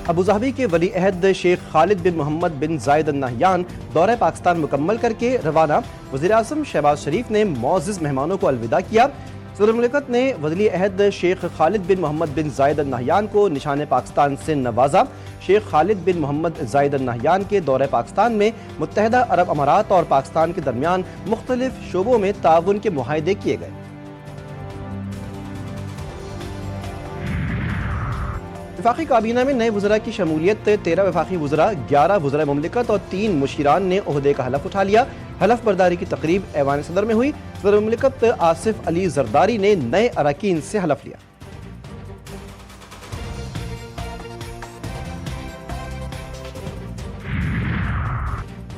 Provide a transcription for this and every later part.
Abu Dhabi के वली अहद शेख खालिद बिन मोहम्मद बिन जायद Al Nahyan दौरा पाकिस्तान मुकम्मल करके रवाना। वज़ीर-ए-आज़म शहबाज शरीफ ने मौज़िज़ मेहमानों को अलविदा किया। सदर मुमलिकत ने वली अहद शेख खालिद बिन मोहम्मद बिन जायद अल नहयान को निशान पाकिस्तान से नवाजा। शेख खालिद बिन मोहम्मद जायद अल नहयान के दौरे पाकिस्तान में मुत्तहिदा अरब अमारात और पाकिस्तान के दरमियान मुख्तलिफ शोबों में ताउन के मुआहदे किए गए। वफाकी काबीना में नए वज़रा की शमूलियत 13 वफाकी वज़रा, 11 वज़रा मुमलिकत और 3 मुशीरान ने ओहदे का हलफ उठा लिया। हलफ बर्दारी की तकरीब ऐवान सदर में हुई। सदर मुमलिकत आसिफ अली जरदारी ने नए अरकान से हलफ लिया।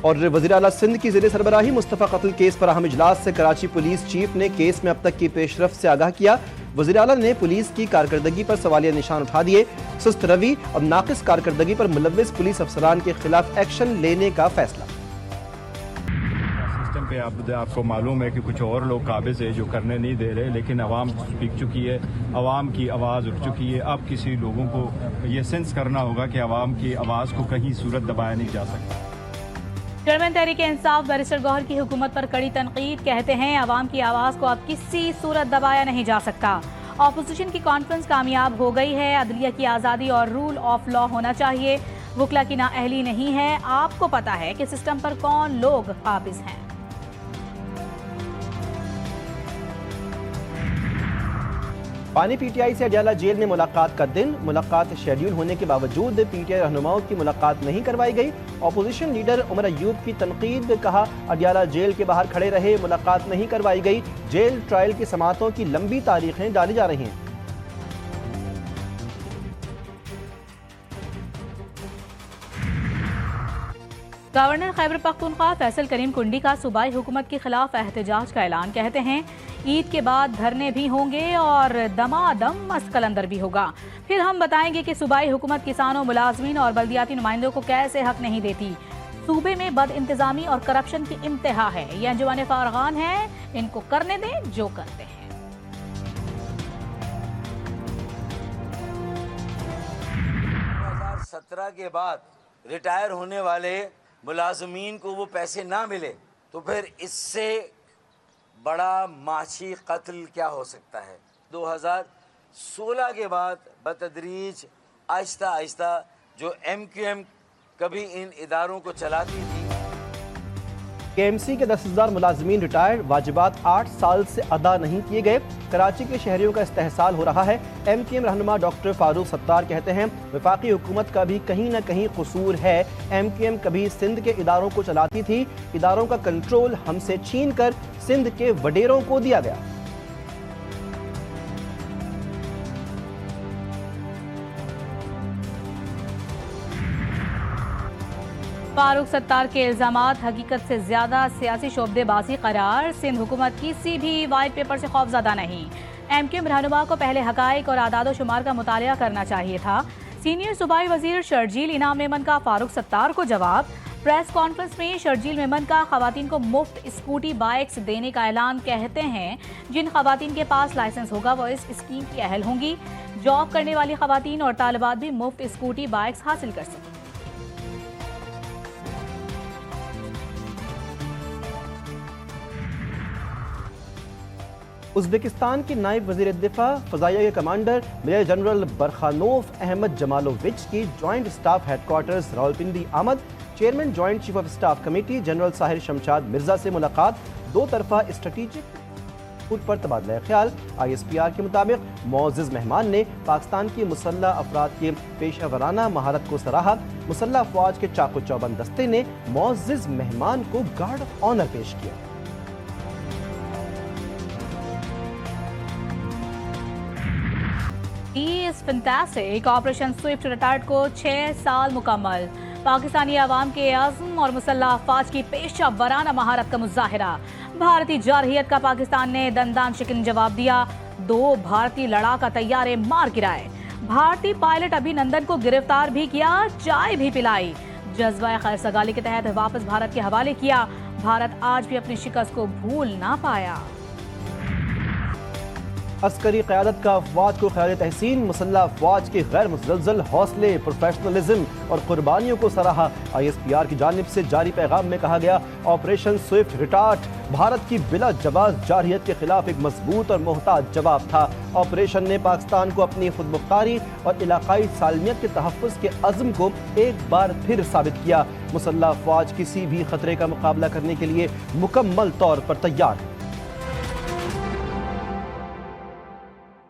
और वज़ीर आला सिंध की ज़िले सरबराही मुस्तफ़ा कत्ल केस पर अहम इजलास से कराची पुलिस चीफ ने केस में अब तक की पेशरफ से आगाह किया। वज़ीर आला ने पुलिस की कारकर्दगी पर सवालिया निशान उठा दिए। सुस्त रवि और नाकिस कारकर्दगी पर मुलव्विस पुलिस अफसरान के खिलाफ एक्शन लेने का फैसला। सिस्टम पे आपको मालूम है कि कुछ और लोग काबिज है जो करने नहीं दे रहे, लेकिन अवाम स्पीक चुकी है, अवाम की आवाज़ उठ चुकी है। अब किसी लोगों को ये सेंस करना होगा कि अवाम की आवाज़ को कहीं सूरत दबाया नहीं जा सकता। चेयरमैन तहरीक-ए-इंसाफ बैरिस्टर गौहर की हुकूमत पर कड़ी तनकीद, कहते हैं अवाम की आवाज़ को अब किसी सूरत दबाया नहीं जा सकता। ऑपोजिशन की कॉन्फ्रेंस कामयाब हो गई है। अदलिया की आज़ादी और रूल ऑफ लॉ होना चाहिए। वकला की नाअहली नहीं है। आपको पता है कि सिस्टम पर कौन लोग काबिज हैं। पानी पीटीआई से अडियाला जेल में मुलाकात का दिन। मुलाकात शेड्यूल होने के बावजूद पीटीआई रहनुमाओं की मुलाकात नहीं करवाई गई। ऑपोजिशन लीडर उमर अयूब की तनकीद, कहा अडियाला जेल के बाहर खड़े रहे, मुलाकात नहीं करवाई गई। जेल ट्रायल की समातों की लंबी तारीखें डाली जा रही हैं। गवर्नर खैबर पख्तूनख्वा फैसल करीम कुंडी का सूबाई हुकूमत के खिलाफ एहतजाज का ऐलान, कहते हैं ईद के बाद धरने भी होंगे और दमादम मस्कलंदर भी होगा। फिर हम बताएंगे कि सूबाई हुकूमत किसानों, मुलाजमीन और बल्दियाती नुमाइंदों को कैसे हक नहीं देती। सूबे में बद इंतजामी और करप्शन की इंतहा है। ये अंजुमन फारगान है, इनको करने दें जो करते हैं। 2017 के बाद रिटायर होने वाले मुलाजमीन को वो पैसे ना मिले तो फिर इससे बड़ा माशी कत्ल क्या हो सकता है। 2016 के बाद बतदरीज आहिस्ता आहिस्ता जो MQM कभी इन इदारों को चलाती थी। KMC के 10,000 मुलाजमीन रिटायर्ड, वाजिबात 8 साल से अदा नहीं किए गए। कराची के शहरियों का इस्तेहसाल हो रहा है। MQM रहनुमा डॉक्टर फारूक सत्तार कहते हैं वफाकी हुकूमत का भी कहीं न कहीं कसूर है। MQM कभी सिंध के इदारों को चलाती थी, इदारों का कंट्रोल हमसे छीन कर सिंध के वडेरों को दिया गया। फारूक सत्तार के इल्जामात हकीकत से ज्यादा सियासी शोबदेबाजी करार। सिंध हुकूमत किसी भी वाइट पेपर से खौफजदा नहीं। MQM रहनुमा को पहले हकाइक और आदाद शुमार का मुतालिया करना चाहिए था। सीनियर सूबाई वजीर शर्जील इनाम मेमन का फारूक सत्तार को जवाब। प्रेस कॉन्फ्रेंस में शर्जील मेमन का खवातीन को मुफ्त स्कूटी बाइक्स देने का ऐलान, कहते हैं जिन खवातीन के पास लाइसेंस होगा वो इस स्कीम की अहल होंगी। जॉब करने वाली खवातीन और तालिबात भी मुफ्त स्कूटी बाइक्स हासिल कर सकें। उज़्बेकिस्तान के नायब वज़ीर दिफा फ़ज़ाइया के कमांडर मेजर जनरल बरखानोफ अहमद जमालोविच की जॉइंट स्टाफ हेडक्वार्टर्स रावलपिंडी आमद। Chairman joint chief of staff committee general Sahir Shamshad Mirza से मुलाकात। 2 तरफा स्ट्रेटेजिक पर तबादला ख्याल। ISPR के मुताबिक मौज़िज़ मेहमान ने पाकिस्तान की मुसल्लह अफराद के पेशेवराना महारत को सराहा। मुसल्लह अफवाज के चाको चौबंद दस्ते ने मौज़िज़ मेहमान को गार्ड ऑफ ऑनर पेश किया। फैंटास्टिक ऑपरेशन स्विफ्ट रिटायर्ड को 6 साल मुकम्मल। पाकिस्तानी अवाम के आज़म और मुसल्लह अफवाज की पेशा वराना महारत का मुजाहिरा। भारतीय जारहियत का पाकिस्तान ने दंदान शिकन जवाब दिया। 2 भारतीय लड़ाका तैयारे मार गिराए। भारतीय पायलट अभिनंदन को गिरफ्तार भी किया, चाय भी पिलाई। जज्बा खैर सगाली के तहत वापस भारत के हवाले किया। भारत आज भी अपनी शिकस्त को भूल ना पाया। अस्करी क़यादत का अफवाज को ख़ैर तहसीन, मुसल्लह अफवाज के गैर मुतज़लज़ल हौसले, प्रोफेशनलिज्म और कुर्बानियों को सराहा। ISPR की जानिब से जारी पैगाम में कहा गया, ऑपरेशन स्विफ्ट रिटार्ट भारत की बिला जवाब जारहियत के खिलाफ एक मजबूत और मोहताज जवाब था। ऑपरेशन ने पाकिस्तान को अपनी खुद मुख्तारी और इलाकाई सालमियत के तहफ़्फ़ुज़ के अज़्म को एक बार फिर साबित किया। मुसल्लह अफवाज किसी भी खतरे का मुकाबला करने के लिए मुकम्मल तौर पर तैयार।